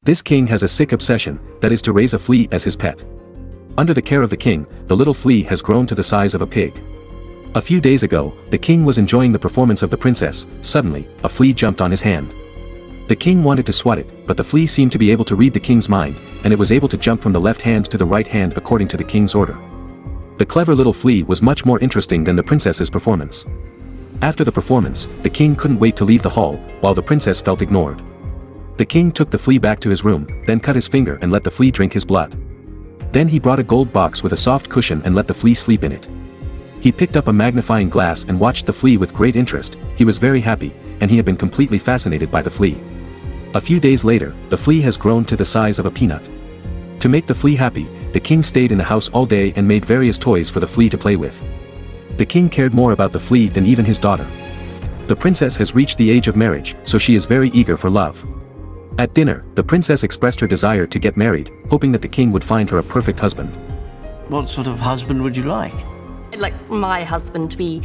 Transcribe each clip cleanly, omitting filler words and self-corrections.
This king has a sick obsession, that is to raise a flea as his pet. Under the care of the king, the little flea has grown to the size of a pig. A few days ago, the king was enjoying the performance of the princess. Suddenly, a flea jumped on his hand. The king wanted to swat it, but the flea seemed to be able to read the king's mind, and it was able to jump from the left hand to the right hand according to the king's order. The clever little flea was much more interesting than the princess's performance. After the performance, the king couldn't wait to leave the hall, while the princess felt ignored. The king took the flea back to his room, then cut his finger and let the flea drink his blood. Then he brought a gold box with a soft cushion and let the flea sleep in it. He picked up a magnifying glass and watched the flea with great interest. He was very happy, and he had been completely fascinated by the flea. A few days later, the flea has grown to the size of a peanut. To make the flea happy, the king stayed in the house all day and made various toys for the flea to play with. The king cared more about the flea than even his daughter. The princess has reached the age of marriage, so she is very eager for love. At dinner, the princess expressed her desire to get married, hoping that the king would find her a perfect husband. What sort of husband would you like? I'd like my husband to be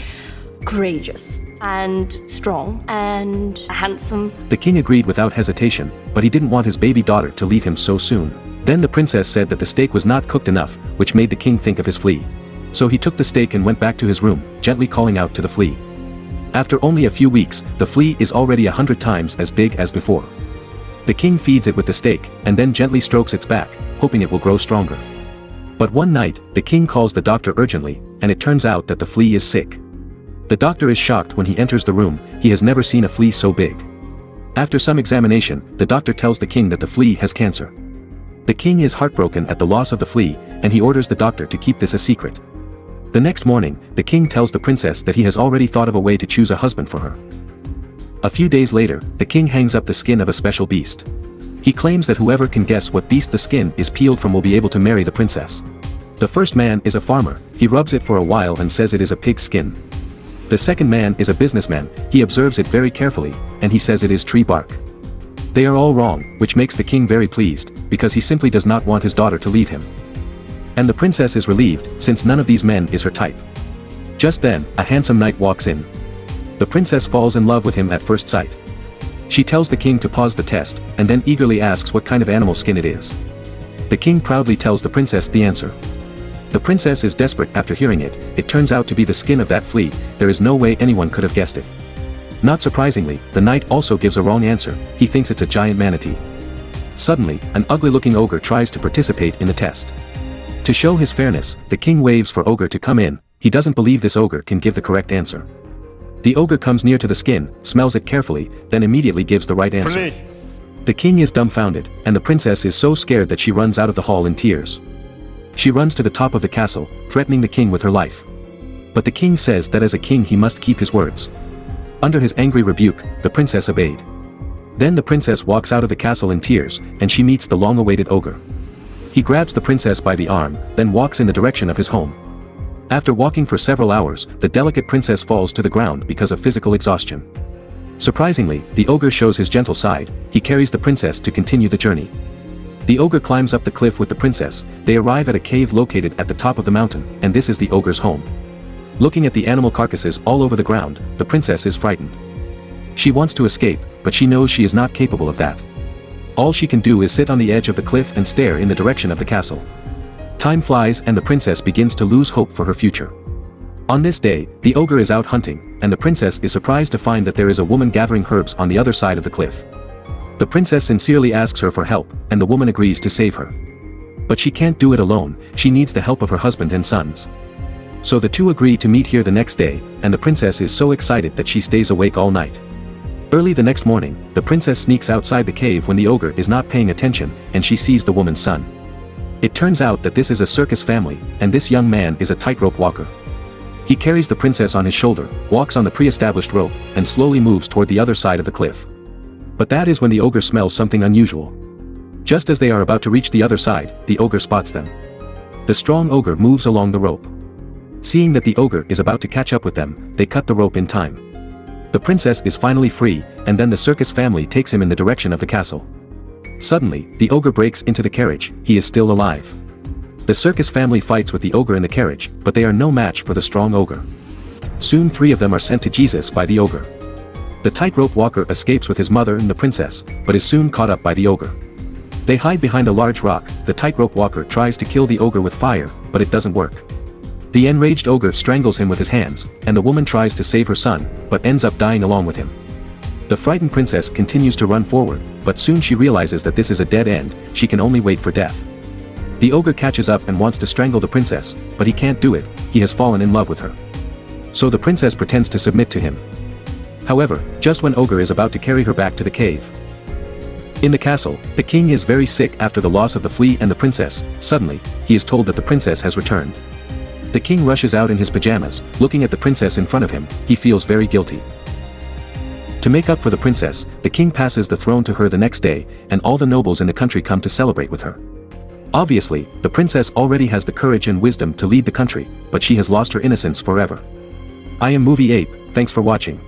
courageous and strong and handsome. The king agreed without hesitation, but he didn't want his baby daughter to leave him so soon. Then the princess said that the steak was not cooked enough, which made the king think of his flea. So he took the steak and went back to his room, gently calling out to the flea. After only a few weeks, the flea is already 100 times as big as before. The king feeds it with the steak, and then gently strokes its back, hoping it will grow stronger. But one night, the king calls the doctor urgently, and it turns out that the flea is sick. The doctor is shocked when he enters the room. He has never seen a flea so big. After some examination, the doctor tells the king that the flea has cancer. The king is heartbroken at the loss of the flea, and he orders the doctor to keep this a secret. The next morning, the king tells the princess that he has already thought of a way to choose a husband for her. A few days later, the king hangs up the skin of a special beast. He claims that whoever can guess what beast the skin is peeled from will be able to marry the princess. The first man is a farmer. He rubs it for a while and says it is a pig's skin. The second man is a businessman. He observes it very carefully, and he says it is tree bark. They are all wrong, which makes the king very pleased, because he simply does not want his daughter to leave him. And the princess is relieved, since none of these men is her type. Just then, a handsome knight walks in. The princess falls in love with him at first sight. She tells the king to pause the test, and then eagerly asks what kind of animal skin it is. The king proudly tells the princess the answer. The princess is desperate after hearing it. It turns out to be the skin of that flea. There is no way anyone could have guessed it. Not surprisingly, the knight also gives a wrong answer. He thinks it's a giant manatee. Suddenly, an ugly-looking ogre tries to participate in the test. To show his fairness, the king waves for ogre to come in. He doesn't believe this ogre can give the correct answer. The ogre comes near to the skin, smells it carefully, then immediately gives the right answer. The king is dumbfounded, and the princess is so scared that she runs out of the hall in tears. She runs to the top of the castle, threatening the king with her life. But the king says that as a king he must keep his words. Under his angry rebuke, the princess obeyed. Then the princess walks out of the castle in tears, and she meets the long-awaited ogre. He grabs the princess by the arm, then walks in the direction of his home. After walking for several hours, the delicate princess falls to the ground because of physical exhaustion. Surprisingly, the ogre shows his gentle side. He carries the princess to continue the journey. The ogre climbs up the cliff with the princess. They arrive at a cave located at the top of the mountain, and this is the ogre's home. Looking at the animal carcasses all over the ground, the princess is frightened. She wants to escape, but she knows she is not capable of that. All she can do is sit on the edge of the cliff and stare in the direction of the castle. Time flies and the princess begins to lose hope for her future. On this day, the ogre is out hunting, and the princess is surprised to find that there is a woman gathering herbs on the other side of the cliff. The princess sincerely asks her for help, and the woman agrees to save her. But she can't do it alone. She needs the help of her husband and sons. So the two agree to meet here the next day, and the princess is so excited that she stays awake all night. Early the next morning, the princess sneaks outside the cave when the ogre is not paying attention, and she sees the woman's son. It turns out that this is a circus family, and this young man is a tightrope walker. He carries the princess on his shoulder, walks on the pre-established rope, and slowly moves toward the other side of the cliff. But that is when the ogre smells something unusual. Just as they are about to reach the other side, the ogre spots them. The strong ogre moves along the rope. Seeing that the ogre is about to catch up with them, they cut the rope in time. The princess is finally free, and then the circus family takes him in the direction of the castle. Suddenly, the ogre breaks into the carriage. He is still alive. The circus family fights with the ogre in the carriage, but they are no match for the strong ogre. Soon 3 of them are sent to Jesus by the ogre. The tightrope walker escapes with his mother and the princess, but is soon caught up by the ogre. They hide behind a large rock. The tightrope walker tries to kill the ogre with fire, but it doesn't work. The enraged ogre strangles him with his hands, and the woman tries to save her son, but ends up dying along with him. The frightened princess continues to run forward, but soon she realizes that this is a dead end. She can only wait for death. The ogre catches up and wants to strangle the princess, but he can't do it. He has fallen in love with her. So the princess pretends to submit to him. However, just when ogre is about to carry her back to the cave. In the castle, the king is very sick after the loss of the flea and the princess. Suddenly, he is told that the princess has returned. The king rushes out in his pajamas, looking at the princess in front of him. He feels very guilty. To make up for the princess, the king passes the throne to her the next day, and all the nobles in the country come to celebrate with her. Obviously, the princess already has the courage and wisdom to lead the country, but she has lost her innocence forever. I am Movie Ape, thanks for watching.